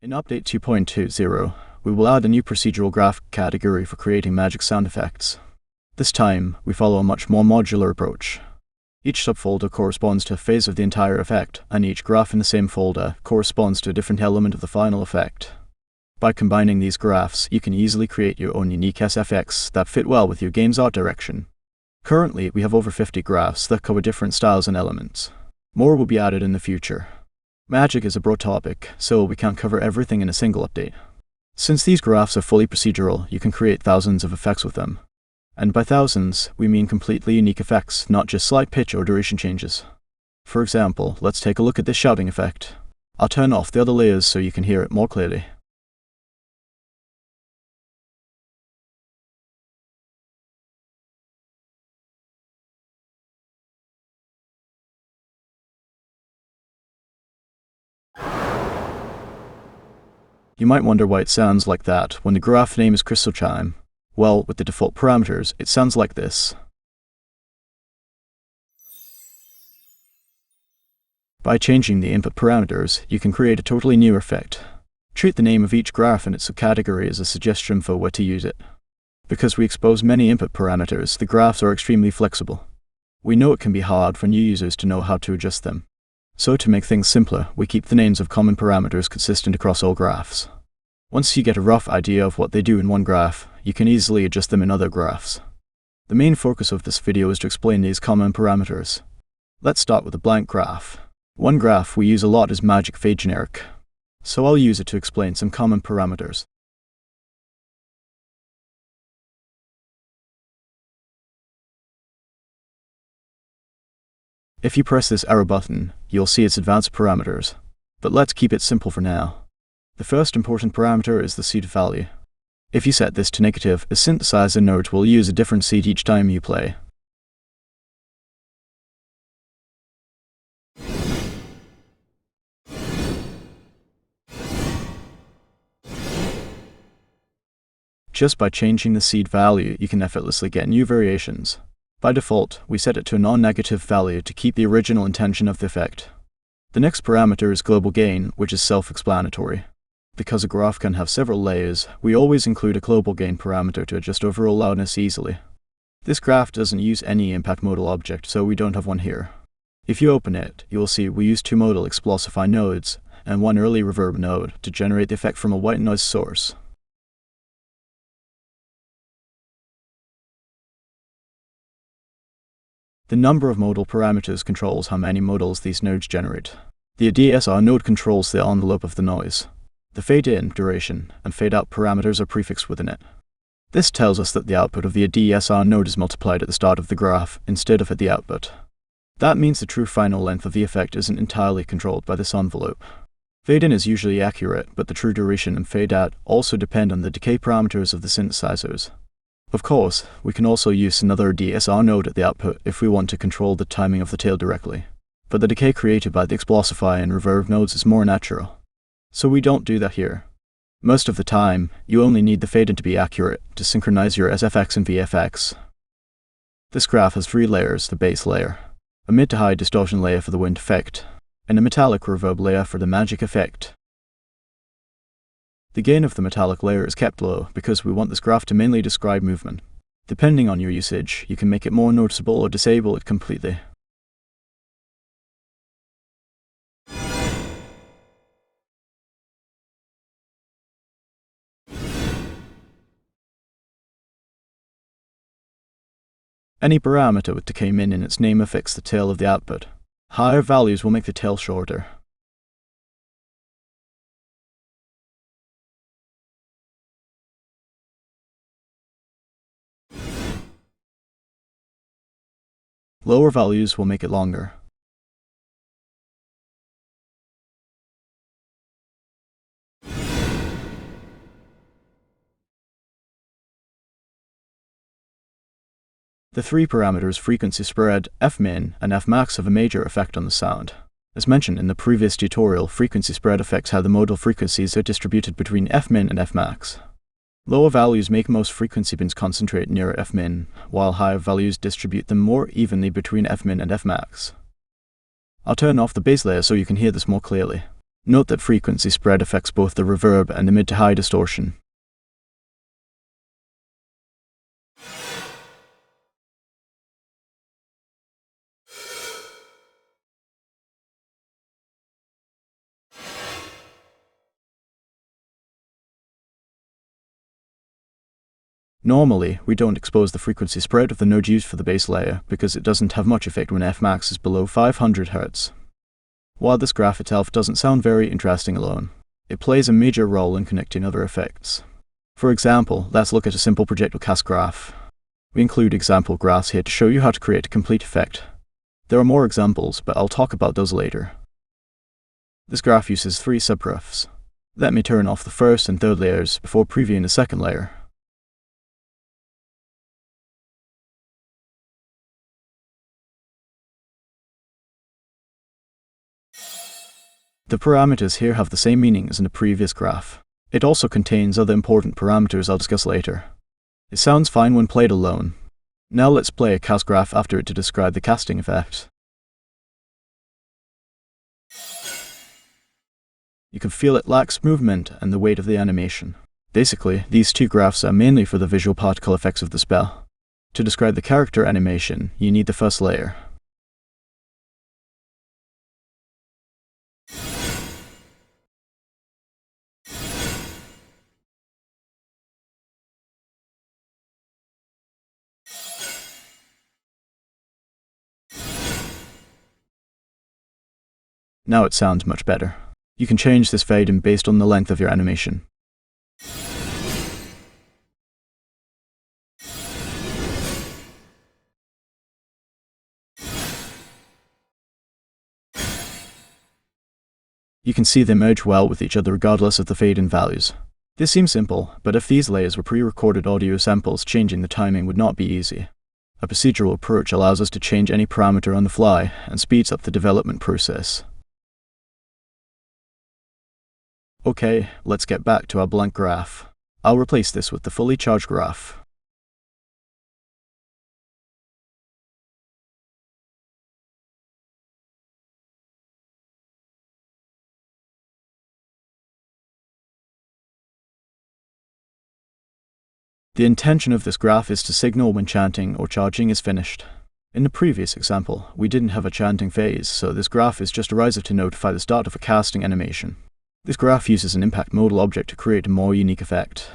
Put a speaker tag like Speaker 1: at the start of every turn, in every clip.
Speaker 1: In Update 2.20, we will add a new procedural graph category for creating magic sound effects. This time, we follow a much more modular approach. Each subfolder corresponds to a phase of the entire effect, and each graph in the same folder corresponds to a different element of the final effect. By combining these graphs, you can easily create your own unique SFX that fit well with your game's art direction. Currently, we have over 50 graphs that cover different styles and elements. More will be added in the future. Magic is a broad topic, so we can't cover everything in a single update. Since these graphs are fully procedural, you can create thousands of effects with them. And by thousands, we mean completely unique effects, not just slight pitch or duration changes. For example, let's take a look at this shouting effect. I'll turn off the other layers so you can hear it more clearly. You might wonder why it sounds like that when the graph name is Crystal Chime. Well, with the default parameters, it sounds like this. By changing the input parameters, you can create a totally new effect. Treat the name of each graph and its subcategory as a suggestion for where to use it. Because we expose many input parameters, the graphs are extremely flexible. We know it can be hard for new users to know how to adjust them. So to make things simpler, we keep the names of common parameters consistent across all graphs. Once you get a rough idea of what they do in one graph, you can easily adjust them in other graphs. The main focus of this video is to explain these common parameters. Let's start with a blank graph. One graph we use a lot is Magic Fade Generic, so I'll use it to explain some common parameters. If you press this arrow button, you'll see its advanced parameters, but let's keep it simple for now. The first important parameter is the seed value. If you set this to negative, a synthesizer node will use a different seed each time you play. Just by changing the seed value, you can effortlessly get new variations. By default, we set it to a non-negative value to keep the original intention of the effect. The next parameter is global gain, which is self-explanatory. Because a graph can have several layers, we always include a global gain parameter to adjust overall loudness easily. This graph doesn't use any impact modal object, so we don't have one here. If you open it, you will see we use two modal explosify nodes and one early reverb node to generate the effect from a white noise source. The number of modal parameters controls how many modals these nodes generate. The DSR node controls the envelope of the noise. The fade-in, duration, and fade-out parameters are prefixed within it. This tells us that the output of the DSR node is multiplied at the start of the graph instead of at the output. That means the true final length of the effect isn't entirely controlled by this envelope. Fade-in is usually accurate, but the true duration and fade-out also depend on the decay parameters of the synthesizers. Of course, we can also use another DSR node at the output if we want to control the timing of the tail directly, but the decay created by the explosify and reverb nodes is more natural. So we don't do that here. Most of the time, you only need the fade-in to be accurate to synchronize your SFX and VFX. This graph has three layers: the base layer, a mid to high distortion layer for the wind effect, and a metallic reverb layer for the magic effect. The gain of the metallic layer is kept low because we want this graph to mainly describe movement. Depending on your usage, you can make it more noticeable or disable it completely. Any parameter with decay min in its name affects the tail of the output. Higher values will make the tail shorter. Lower values will make it longer. The three parameters frequency spread, Fmin, and Fmax have a major effect on the sound. As mentioned in the previous tutorial, frequency spread affects how the modal frequencies are distributed between Fmin and Fmax. Lower values make most frequency bins concentrate near Fmin, while higher values distribute them more evenly between Fmin and Fmax. I'll turn off the base layer so you can hear this more clearly. Note that frequency spread affects both the reverb and the mid to high distortion. Normally, we don't expose the frequency spread of the node used for the bass layer because it doesn't have much effect when Fmax is below 500 Hz. While this graph itself doesn't sound very interesting alone, it plays a major role in connecting other effects. For example, let's look at a simple projectile cast graph. We include example graphs here to show you how to create a complete effect. There are more examples, but I'll talk about those later. This graph uses 3 subgraphs. Let me turn off the first and third layers before previewing the second layer. The parameters here have the same meaning as in the previous graph. It also contains other important parameters I'll discuss later. It sounds fine when played alone. Now let's play a cast graph after it to describe the casting effect. You can feel it lacks movement and the weight of the animation. Basically, these 2 graphs are mainly for the visual particle effects of the spell. To describe the character animation, you need the first layer. Now it sounds much better. You can change this fade in based on the length of your animation. You can see they merge well with each other regardless of the fade-in values. This seems simple, but if these layers were pre-recorded audio samples, changing the timing would not be easy. A procedural approach allows us to change any parameter on the fly and speeds up the development process. Okay, let's get back to our blank graph. I'll replace this with the fully charged graph. The intention of this graph is to signal when chanting or charging is finished. In the previous example, we didn't have a chanting phase, so this graph is just a riser to notify the start of a casting animation. This graph uses an impact modal object to create a more unique effect.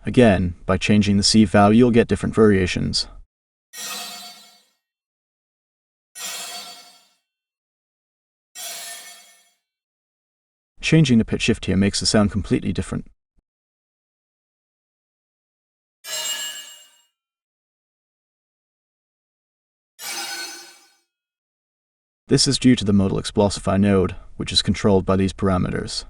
Speaker 1: Again, by changing the C value, you'll get different variations. Changing the pitch shift here makes the sound completely different. This is due to the modal explosify node, which is controlled by these parameters.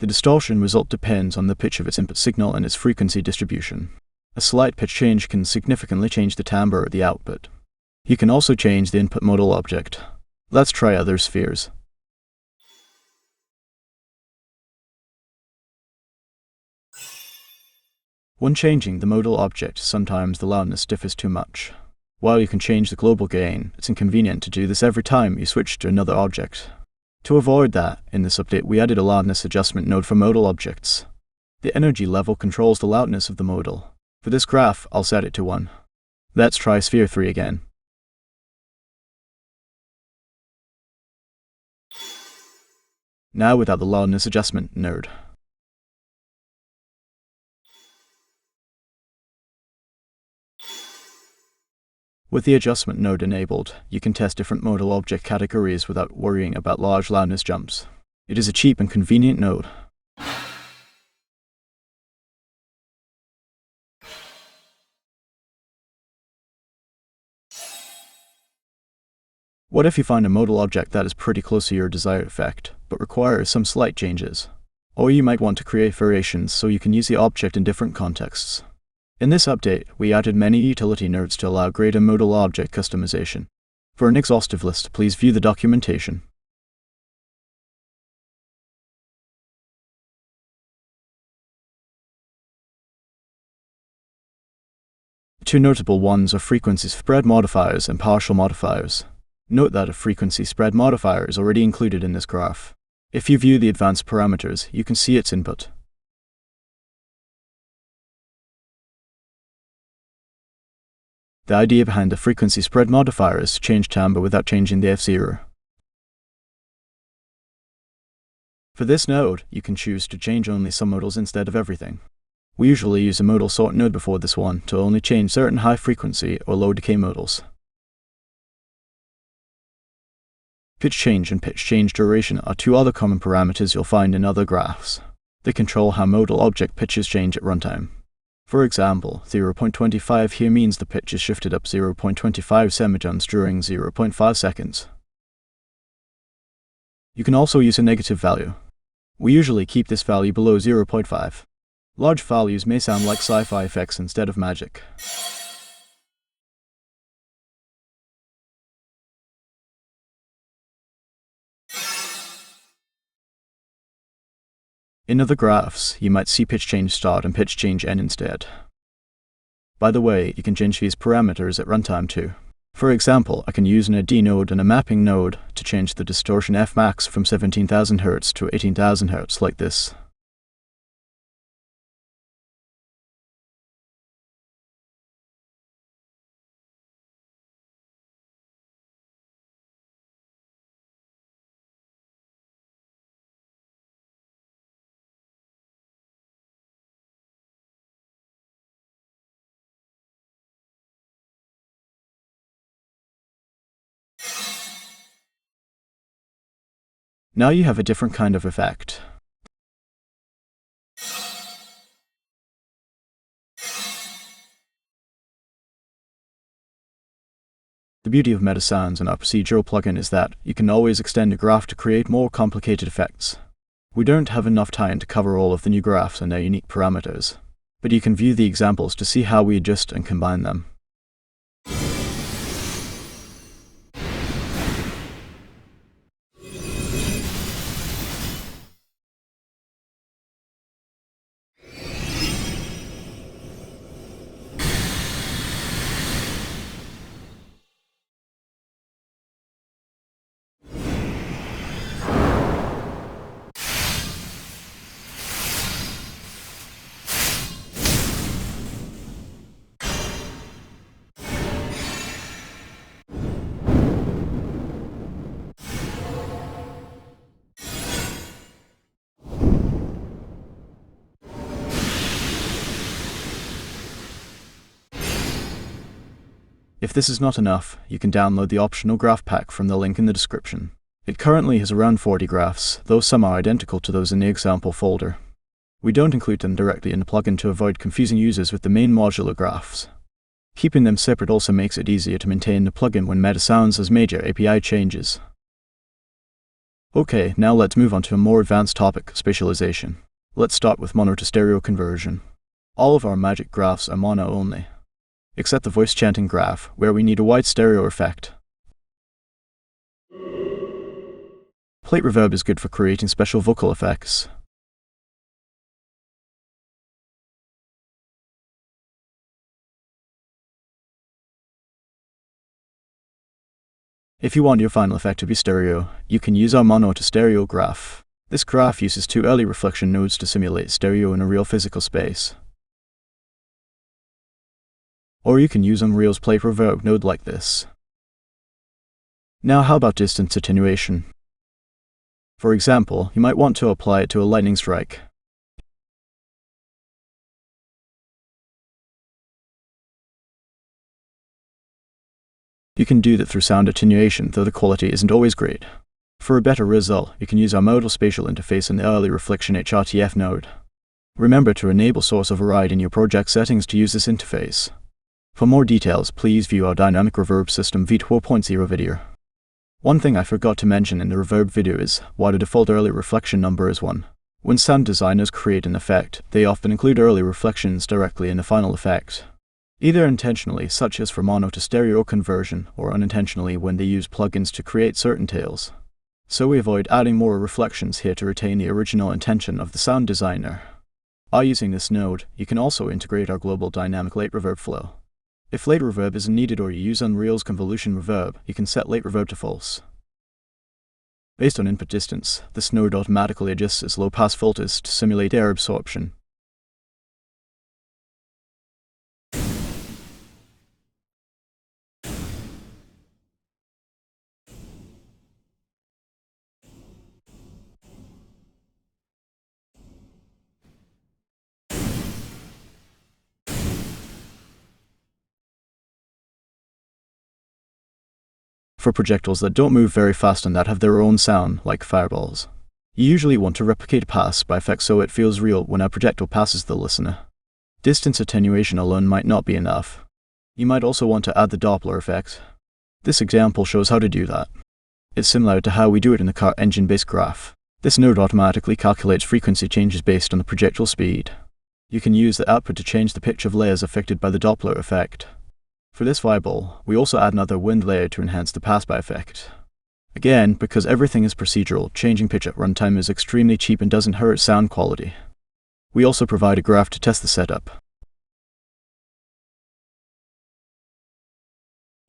Speaker 1: The distortion result depends on the pitch of its input signal and its frequency distribution. A slight pitch change can significantly change the timbre of the output. You can also change the input modal object. Let's try other spheres. When changing the modal object, sometimes the loudness differs too much. While you can change the global gain, it's inconvenient to do this every time you switch to another object. To avoid that, in this update we added a loudness adjustment node for modal objects. The energy level controls the loudness of the modal. For this graph, I'll set it to 1. Let's try sphere 3 again. Now without the loudness adjustment node. With the adjustment node enabled, you can test different modal object categories without worrying about large loudness jumps. It is a cheap and convenient node. What if you find a modal object that is pretty close to your desired effect, but requires some slight changes? Or you might want to create variations so you can use the object in different contexts. In this update, we added many utility nodes to allow greater modal object customization. For an exhaustive list, please view the documentation. Two notable ones are frequency spread modifiers and partial modifiers. Note that a frequency spread modifier is already included in this graph. If you view the advanced parameters, you can see its input. The idea behind the frequency spread modifier is to change timbre without changing the F0. For this node, you can choose to change only some modals instead of everything. We usually use a modal sort node before this one to only change certain high frequency or low decay modals. Pitch change and pitch change duration are two other common parameters you'll find in other graphs. They control how modal object pitches change at runtime. For example, 0.25 here means the pitch is shifted up 0.25 semitones during 0.5 seconds. You can also use a negative value. We usually keep this value below 0.5. Large values may sound like sci-fi effects instead of magic. In other graphs, you might see pitch change start and pitch change end instead. By the way, you can change these parameters at runtime too. For example, I can use an AD node and a mapping node to change the distortion Fmax from 17,000 Hz to 18,000 Hz like this. Now you have a different kind of effect. The beauty of Meta Sounds and our procedural plugin is that you can always extend a graph to create more complicated effects. We don't have enough time to cover all of the new graphs and their unique parameters, but you can view the examples to see how we adjust and combine them. If this is not enough, you can download the optional graph pack from the link in the description. It currently has around 40 graphs, though some are identical to those in the example folder. We don't include them directly in the plugin to avoid confusing users with the main modular graphs. Keeping them separate also makes it easier to maintain the plugin when Meta Sounds has major API changes. Okay, now let's move on to a more advanced topic, spatialization. Let's start with mono to stereo conversion. All of our magic graphs are mono only, except the voice chanting graph, where we need a wide stereo effect. Plate reverb is good for creating special vocal effects. If you want your final effect to be stereo, you can use our mono to stereo graph. This graph uses two early reflection nodes to simulate stereo in a real physical space. Or you can use Unreal's plate reverb node like this. Now how about distance attenuation? For example, you might want to apply it to a lightning strike. You can do that through sound attenuation, though the quality isn't always great. For a better result, you can use our modal spatial interface in the early reflection HRTF node. Remember to enable source override in your project settings to use this interface. For more details, please view our dynamic reverb system v12.0 video. One thing I forgot to mention in the reverb video is why the default early reflection number is 1. When sound designers create an effect, they often include early reflections directly in the final effect, either intentionally, such as for mono to stereo conversion, or unintentionally when they use plugins to create certain tails. So we avoid adding more reflections here to retain the original intention of the sound designer. By using this node, you can also integrate our global dynamic late reverb flow. If late reverb isn't needed or you use Unreal's convolution reverb, you can set late reverb to false. Based on input distance, this node automatically adjusts its low-pass filters to simulate air absorption. For projectiles that don't move very fast and that have their own sound, like fireballs, you usually want to replicate a pass by effect so it feels real when a projectile passes the listener. Distance attenuation alone might not be enough. You might also want to add the Doppler effect. This example shows how to do that. It's similar to how we do it in the car engine-based graph. This node automatically calculates frequency changes based on the projectile speed. You can use the output to change the pitch of layers affected by the Doppler effect. For this fireball, we also add another wind layer to enhance the pass-by effect. Again, because everything is procedural, changing pitch at runtime is extremely cheap and doesn't hurt sound quality. We also provide a graph to test the setup.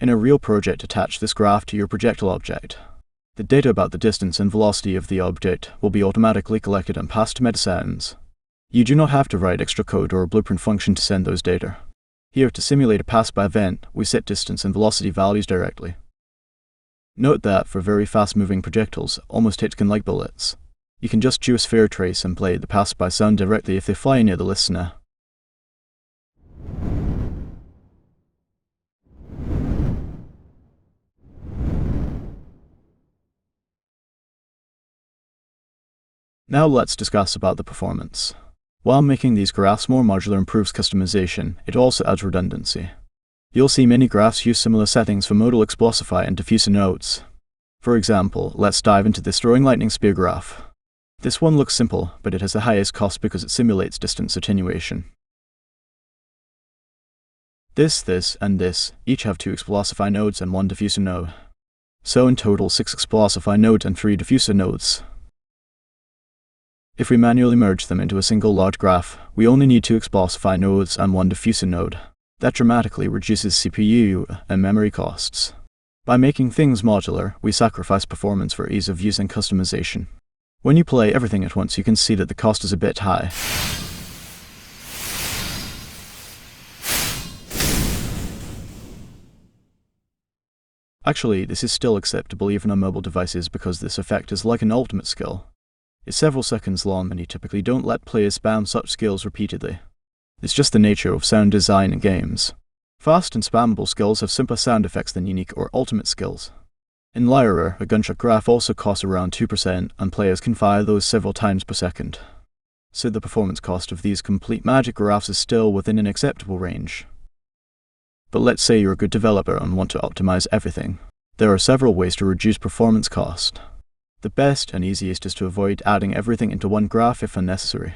Speaker 1: In a real project, attach this graph to your projectile object. The data about the distance and velocity of the object will be automatically collected and passed to MetaSounds. You do not have to write extra code or a blueprint function to send those data. Here, to simulate a pass-by event, we set distance and velocity values directly. Note that, for very fast-moving projectiles, almost hits can like bullets. You can just choose sphere trace and play the pass-by sound directly if they fly near the listener. Now let's discuss about the performance. While making these graphs more modular improves customization, it also adds redundancy. You'll see many graphs use similar settings for modal explosify and diffuser nodes. For example, let's dive into this throwing lightning spear graph. This one looks simple, but it has the highest cost because it simulates distance attenuation. This, and this each have 2 explosify nodes and 1 diffuser node. So in total 6 explosify nodes and 3 diffuser nodes. If we manually merge them into a single large graph, we only need 2 explosify nodes and 1 diffuser node. That dramatically reduces CPU and memory costs. By making things modular, we sacrifice performance for ease of use and customization. When you play everything at once, you can see that the cost is a bit high. Actually, this is still acceptable even on mobile devices because this effect is like an ultimate skill. It's several seconds long and you typically don't let players spam such skills repeatedly. It's just the nature of sound design in games. Fast and spammable skills have simpler sound effects than unique or ultimate skills. In Lyra, a gunshot graph also costs around 2% and players can fire those several times per second. So the performance cost of these complete magic graphs is still within an acceptable range. But let's say you're a good developer and want to optimize everything. There are several ways to reduce performance cost. The best and easiest is to avoid adding everything into one graph if unnecessary.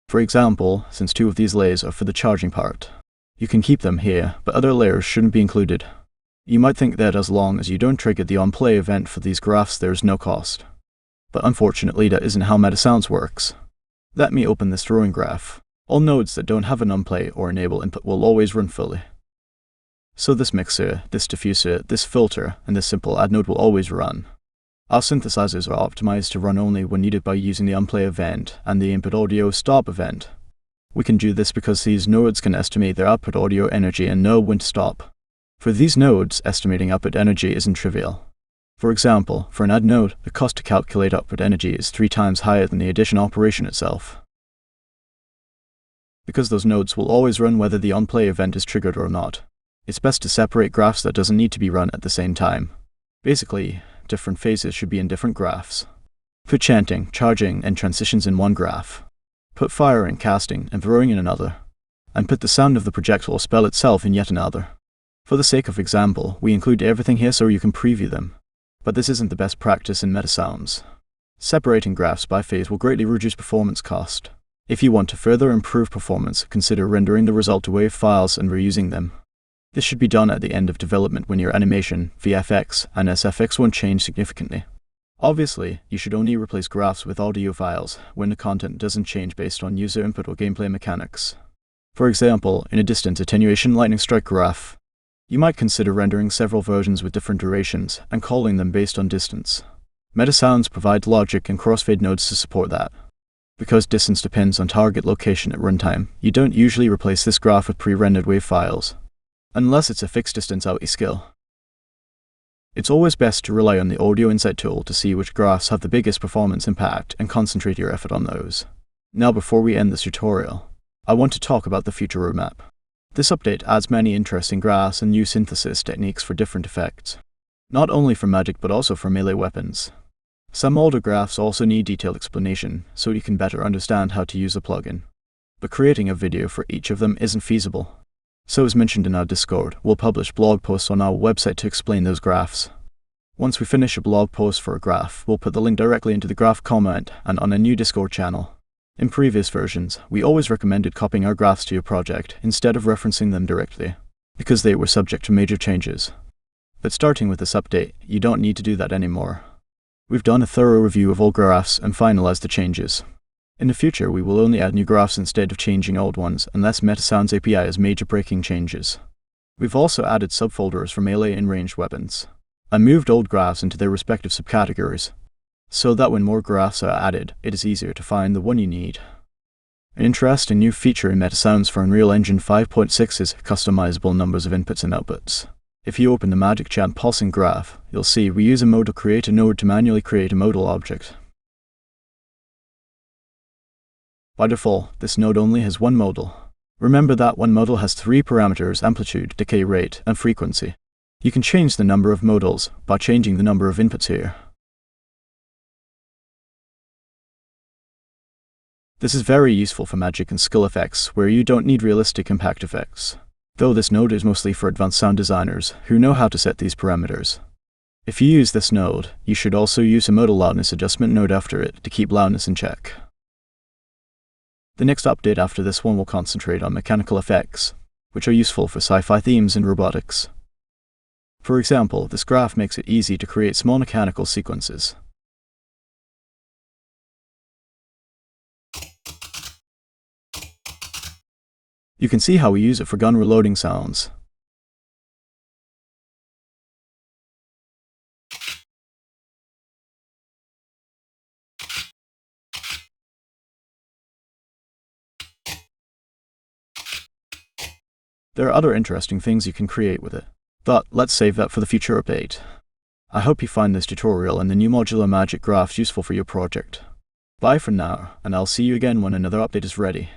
Speaker 1: For example, since 2 of these layers are for the charging part, you can keep them here, but other layers shouldn't be included. You might think that as long as you don't trigger the onPlay event for these graphs, there is no cost. But unfortunately, that isn't how MetaSounds works. Let me open this throwing graph. All nodes that don't have an onPlay or enable input will always run fully. So this mixer, this diffuser, this filter, and this simple add node will always run. Our synthesizers are optimized to run only when needed by using the onPlay event and the input audio stop event. We can do this because these nodes can estimate their output audio energy and know when to stop. For these nodes, estimating output energy isn't trivial. For example, for an add node, the cost to calculate output energy is 3 times higher than the addition operation itself. Because those nodes will always run whether the onPlay event is triggered or not, it's best to separate graphs that doesn't need to be run at the same time. Basically, different phases should be in different graphs. Put chanting, charging, and transitions in one graph. Put firing, casting, and throwing in another. And put the sound of the projectile or spell itself in yet another. For the sake of example, we include everything here so you can preview them. But this isn't the best practice in MetaSounds. Separating graphs by phase will greatly reduce performance cost. If you want to further improve performance, consider rendering the result to WAV files and reusing them. This should be done at the end of development when your animation, VFX, and SFX won't change significantly. Obviously, you should only replace graphs with audio files when the content doesn't change based on user input or gameplay mechanics. For example, in a distance attenuation lightning strike graph, you might consider rendering several versions with different durations and calling them based on distance. Metasounds provide logic and crossfade nodes to support that. Because distance depends on target location at runtime, you don't usually replace this graph with pre-rendered wave files, unless it's a fixed distance out skill. It's always best to rely on the Audio Insight tool to see which graphs have the biggest performance impact and concentrate your effort on those. Now before we end this tutorial, I want to talk about the future roadmap. This update adds many interesting graphs and new synthesis techniques for different effects, not only for magic but also for melee weapons. Some older graphs also need detailed explanation so you can better understand how to use a plugin, but creating a video for each of them isn't feasible. So as mentioned in our Discord, we'll publish blog posts on our website to explain those graphs. Once we finish a blog post for a graph, we'll put the link directly into the graph comment and on a new Discord channel. In previous versions, we always recommended copying our graphs to your project instead of referencing them directly, because they were subject to major changes. But starting with this update, you don't need to do that anymore. We've done a thorough review of all graphs and finalized the changes. In the future, we will only add new graphs instead of changing old ones, unless Metasounds API has major breaking changes. We've also added subfolders for melee and ranged weapons. I moved old graphs into their respective subcategories, so that when more graphs are added, it is easier to find the one you need. An interesting new feature in Metasounds for Unreal Engine 5.6 is customizable numbers of inputs and outputs. If you open the Magic Chant pulsing graph, you'll see we use a modal create a node to manually create a modal object. By default, this node only has one modal. Remember that one modal has 3 parameters: amplitude, decay rate, and frequency. You can change the number of modals by changing the number of inputs here. This is very useful for magic and skill effects where you don't need realistic impact effects, though this node is mostly for advanced sound designers who know how to set these parameters. If you use this node, you should also use a modal loudness adjustment node after it to keep loudness in check. The next update after this one will concentrate on mechanical effects, which are useful for sci-fi themes and robotics. For example, this graph makes it easy to create small mechanical sequences. You can see how we use it for gun reloading sounds. There are other interesting things you can create with it, but let's save that for the future update. I hope you find this tutorial and the new modular magic graphs useful for your project. Bye for now, and I'll see you again when another update is ready.